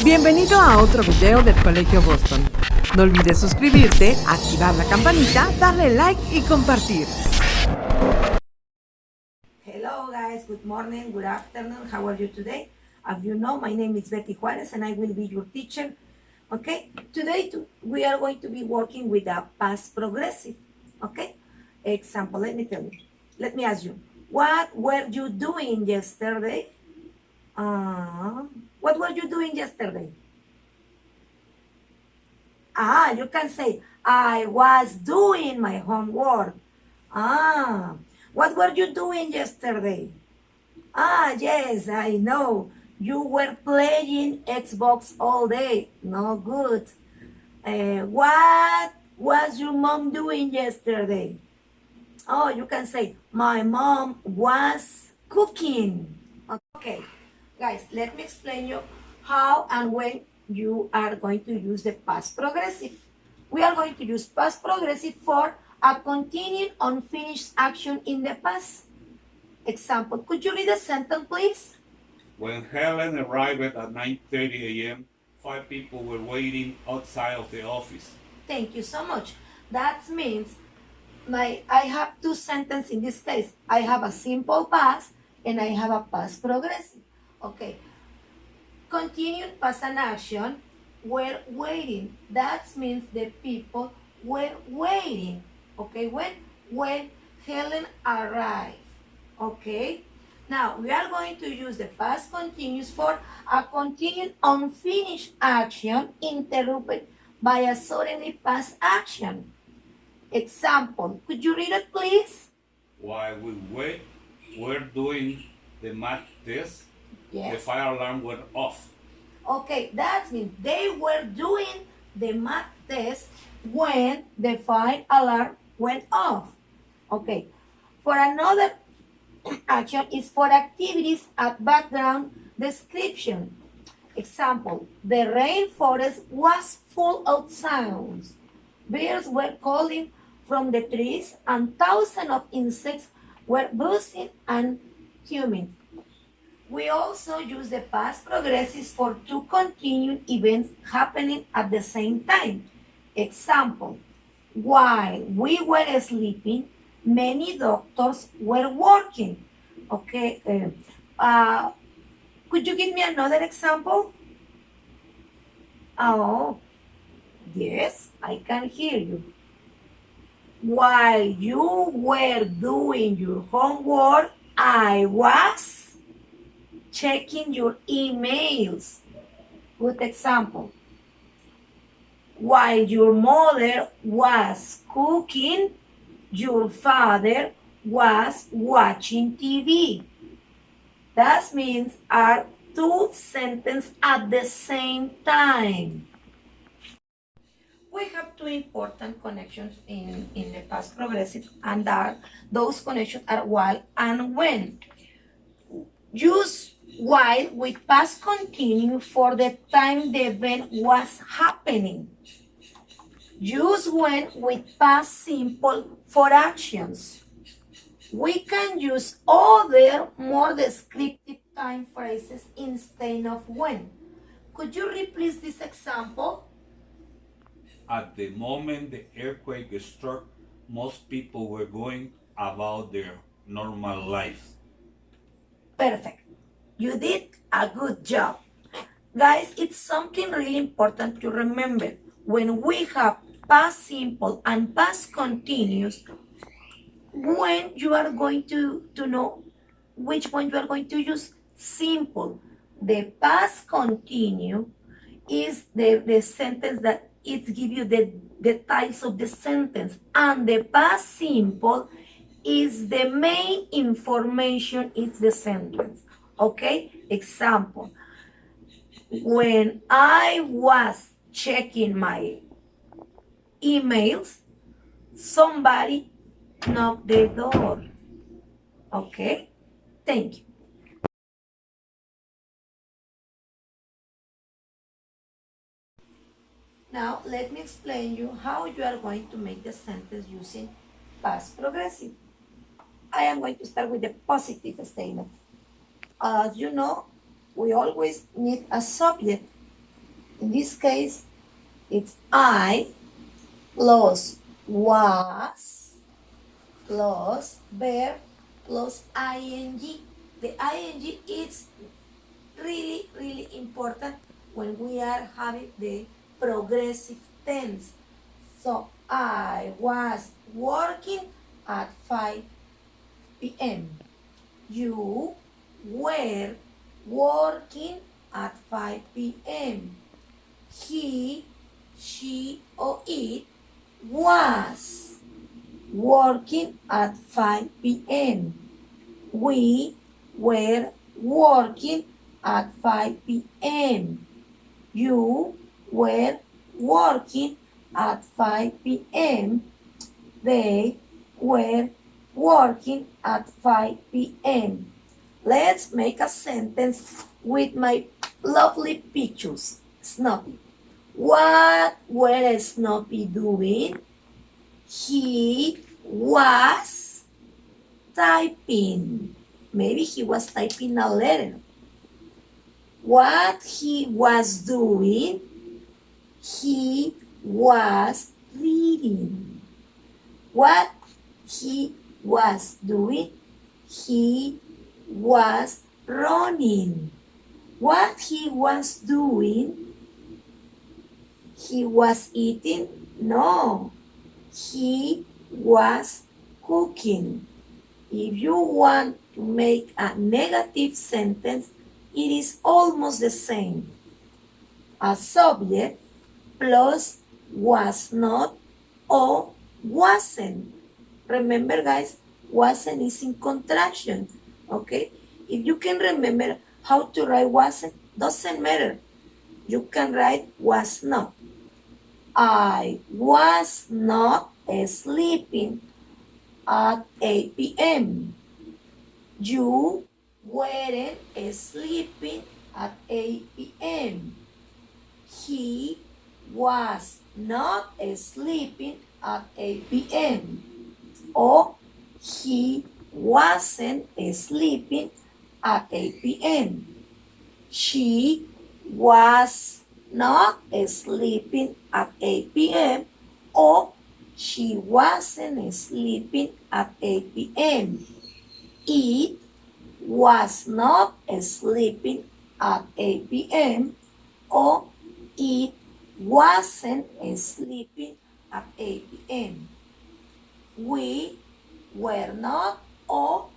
Bienvenido a otro video del Colegio Boston. No olvides suscribirte, activar la campanita, darle like y compartir. Hello guys, good morning, good afternoon, how are you today? As you know, my name is Betty Juarez and I will be your teacher. Okay, today we are going to be working with the past progressive. Okay, example, let me ask you, what were you doing yesterday? What were you doing yesterday? You can say, I was doing my homework. What were you doing yesterday? Yes, I know. You were playing Xbox all day. No good. What was your mom doing yesterday? You can say, my mom was cooking. Okay, guys, let me explain you how and when you are going to use the past progressive. We are going to use past progressive for a continued unfinished action in the past. Example, could you read the sentence, please? When Helen arrived at 9:30 a.m., 5 people were waiting outside of the office. Thank you so much. That means I have two sentences in this case. I have a simple past and I have a past progressive. Okay. Continued past and action were waiting. That means the people were waiting. Okay, when Helen arrived. Okay. Now we are going to use the past continuous for a continued unfinished action interrupted by a suddenly past action. Example, could you read it, please? While we were doing the math test, Yes. the fire alarm went off. Okay, that means they were doing the math test when the fire alarm went off. Okay, for another action is for activities at background description. Example, the rainforest was full of sounds. Birds were calling from the trees and thousands of insects were buzzing and humming. We also use the past progressives for two continued events happening at the same time. Example, while we were sleeping, many doctors were working. Okay, could you give me another example? Oh, yes, I can hear you. While you were doing your homework, I was checking your emails. Good example. While your mother was cooking, your father was watching TV. That means are two sentences at the same time. We have two important connections in the past progressive, and those connections are while and when. Use while with past continuous for the time the event was happening. Use when with past simple for actions. We can use other more descriptive time phrases instead of when. Could you repeat this example? At the moment the earthquake struck, most people were going about their normal life. Perfect. You did a good job. Guys, it's something really important to remember. When we have past simple and past continuous, when you are going to know which one you are going to use, simple. The past continue is the sentence that it gives you the types of the sentence, and the past simple is the main information in the sentence. Okay, example, when I was checking my emails, somebody knocked the door. Okay, thank you. Now, let me explain you how you are going to make the sentence using past progressive. I am going to start with the positive statement. As you know, we always need a subject. In this case, it's I plus was plus verb plus ing. The ing is really, really important when we are having the progressive tense. So I was working at 5 p.m. You were working at 5 p.m. He, she, or it was working at 5 p.m. We were working at 5 p.m. You were working at 5 p.m. They were working at 5 p.m. Let's make a sentence with my lovely pictures. Snoopy. What were Snoopy doing? He was typing. Maybe he was typing a letter. What he was doing? He was reading. What he was doing? He was running. What he was doing? He was eating? No, he was cooking. If you want to make a negative sentence, it is almost the same. A subject plus was not or wasn't. Remember, guys, wasn't is in contraction. Okay? If you can remember how to write wasn't, doesn't matter. You can write was not. I was not sleeping at 8 p.m. You weren't sleeping at 8 p.m. He was not sleeping at 8 p.m. Or he wasn't sleeping at 8 p.m. She was not sleeping at 8 p.m. or she wasn't sleeping at 8 p.m. It was not sleeping at 8 p.m. or it wasn't sleeping at 8 p.m. We were not or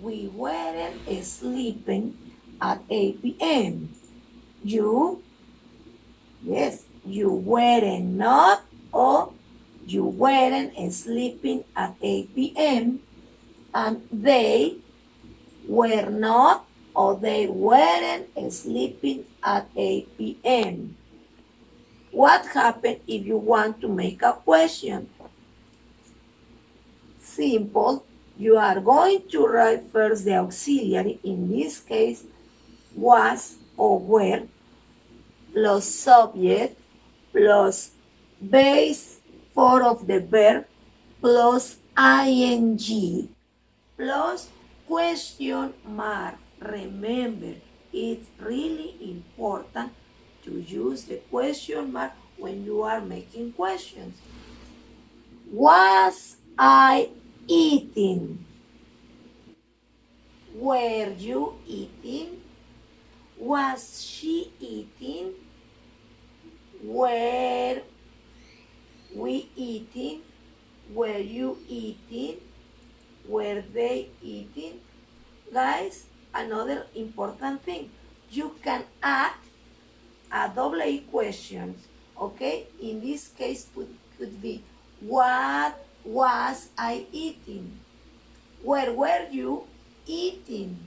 we weren't sleeping at 8 p.m. You, yes, you weren't not or you weren't sleeping at 8 p.m. and they were not or they weren't sleeping at 8 p.m. What happened if you want to make a question? Simple. You are going to write first the auxiliary, in this case, was or were, plus subject, plus base form of the verb, plus ing, plus question mark. Remember, it's really important to use the question mark when you are making questions. Was I eating? Were you eating? Was she eating? Were we eating? Were you eating? Were they eating? Guys, another important thing, you can add a double A questions, okay? In this case, could be, what was I eating? Where were you eating?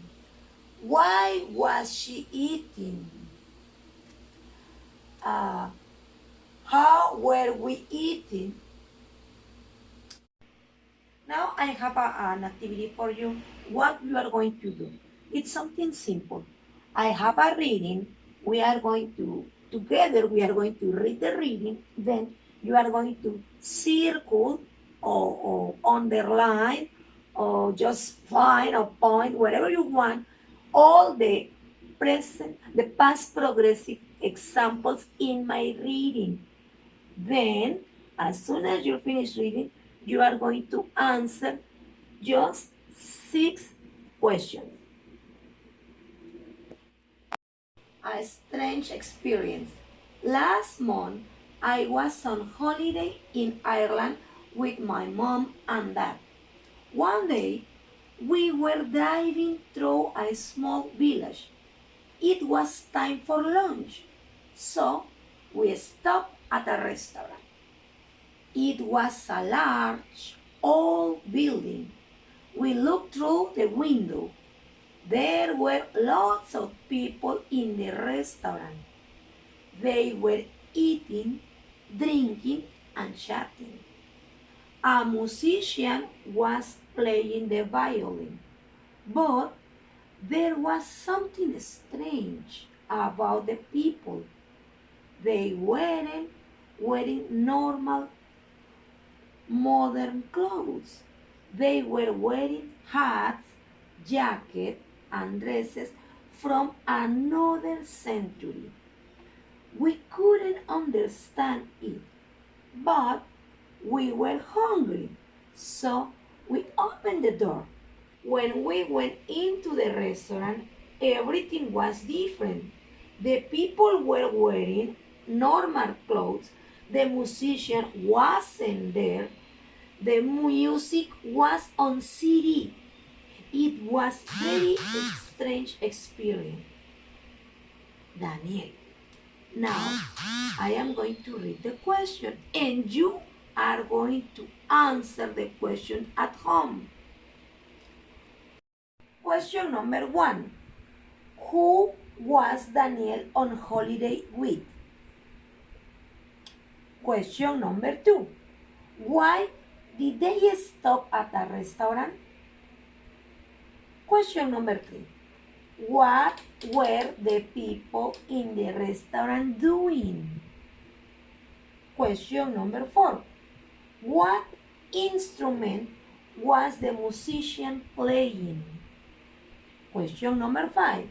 Why was she eating? How were we eating? Now I have an activity for you. What you are going to do? It's something simple. I have a reading. We are going to, together we are going to read the reading. Then you are going to circle or underline or just find a point, wherever you want, all the the past progressive examples in my reading. Then, as soon as you finish reading, you are going to answer just 6 questions. A strange experience. Last month, I was on holiday in Ireland with my mom and dad. One day, we were driving through a small village. It was time for lunch, so we stopped at a restaurant. It was a large, old building. We looked through the window. There were lots of people in the restaurant. They were eating, drinking, and chatting. A musician was playing the violin, but there was something strange about the people. They weren't wearing normal modern clothes. They were wearing hats, jackets, and dresses from another century. We couldn't understand it, but we were hungry, so we opened the door. When we went into the restaurant, everything was different. The people were wearing normal clothes. The musician wasn't there. The music was on CD. It was very strange experience. Daniel, now I am going to read the question and you are going to answer the question at home. Question number 1. Who was Daniel on holiday with? Question number 2. Why did they stop at a restaurant? Question number 3. What were the people in the restaurant doing? Question number 4. What instrument was the musician playing? Question number 5.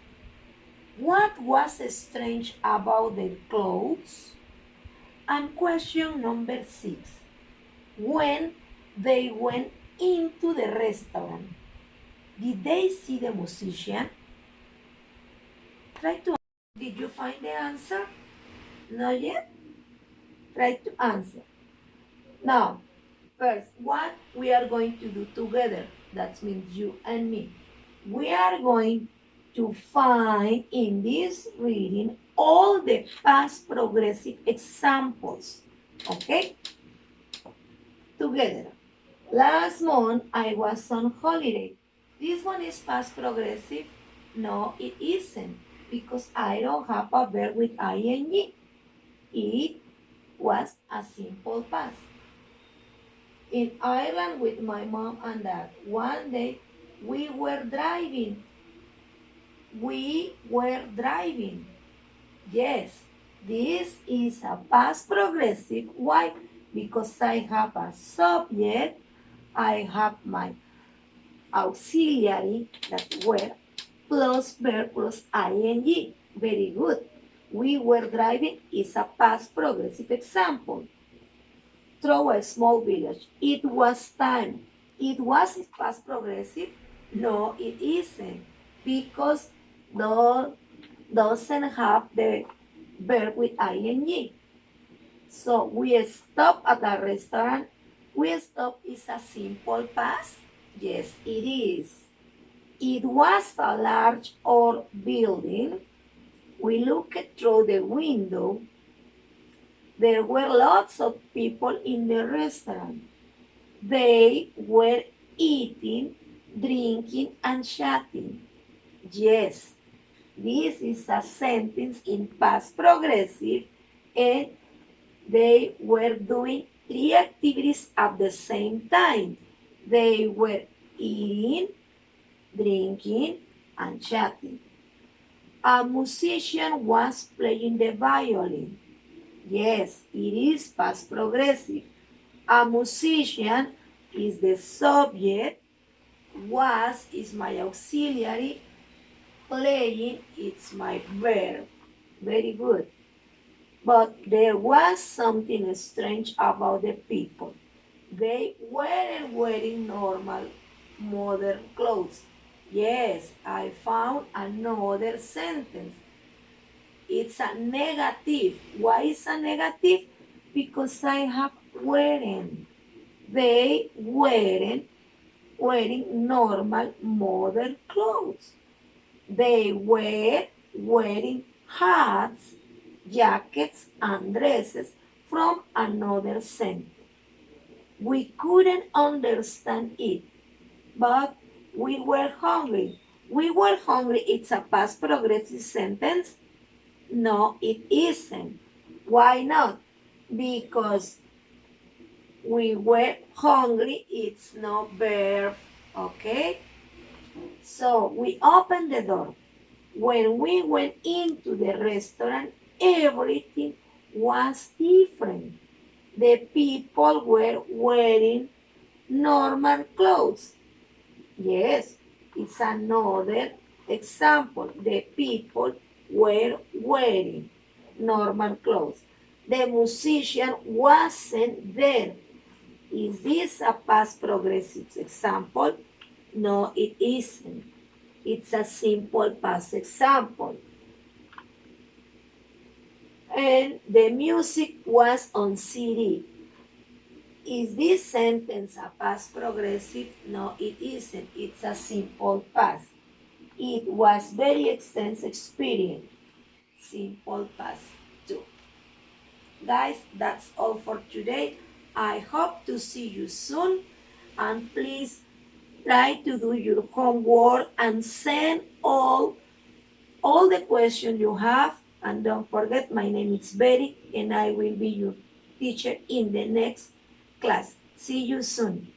What was strange about their clothes? And question number 6. When they went into the restaurant, did they see the musician? Try to answer. Did you find the answer? Not yet? Try to answer. Now, first, what we are going to do together, that means you and me. We are going to find in this reading all the past progressive examples. Okay? Together. Last month, I was on holiday. This one is past progressive. No, it isn't, because I don't have a verb with ing. It was a simple past. In Ireland with my mom and dad, one day we were driving. We were driving. Yes, this is a past progressive. Why? Because I have a subject, I have my auxiliary, that were, plus verb plus ing. Very good. We were driving is a past progressive example. Through a small village. It was time. It was past progressive? No, it isn't. Because doesn't have the verb with ing. So we stop at a restaurant. We stop is a simple past? Yes, it is. It was a large old building. We looked through the window. There were lots of people in the restaurant. They were eating, drinking, and chatting. Yes, this is a sentence in past progressive, and they were doing 3 activities at the same time. They were eating, drinking, and chatting. A musician was playing the violin. Yes, it is past progressive. A musician is the subject. Was is my auxiliary. Playing is my verb. Very good. But there was something strange about the people. They weren't wearing normal modern clothes. Yes, I found another sentence. It's a negative. Why is a negative? Because I have wearing. They weren't wearing normal modern clothes. They were wearing hats, jackets, and dresses from another sentence. We couldn't understand it, but we were hungry. We were hungry. It's a past progressive sentence. No, it isn't. Why not? Because we were hungry. It's no verb. Okay? So we opened the door. When we went into the restaurant, everything was different. The people were wearing normal clothes. Yes, it's another example. The people were wearing normal clothes. The musician wasn't there. Is this a past progressive example? No, it isn't. It's a simple past example. And the music was on CD. Is this sentence a past progressive? No, it isn't. It's a simple past. It was very extensive experience. Simple past too. Guys, that's all for today. I hope to see you soon. And please try to do your homework and send all the questions you have. And don't forget, my name is Betty, and I will be your teacher in the next class. See you soon.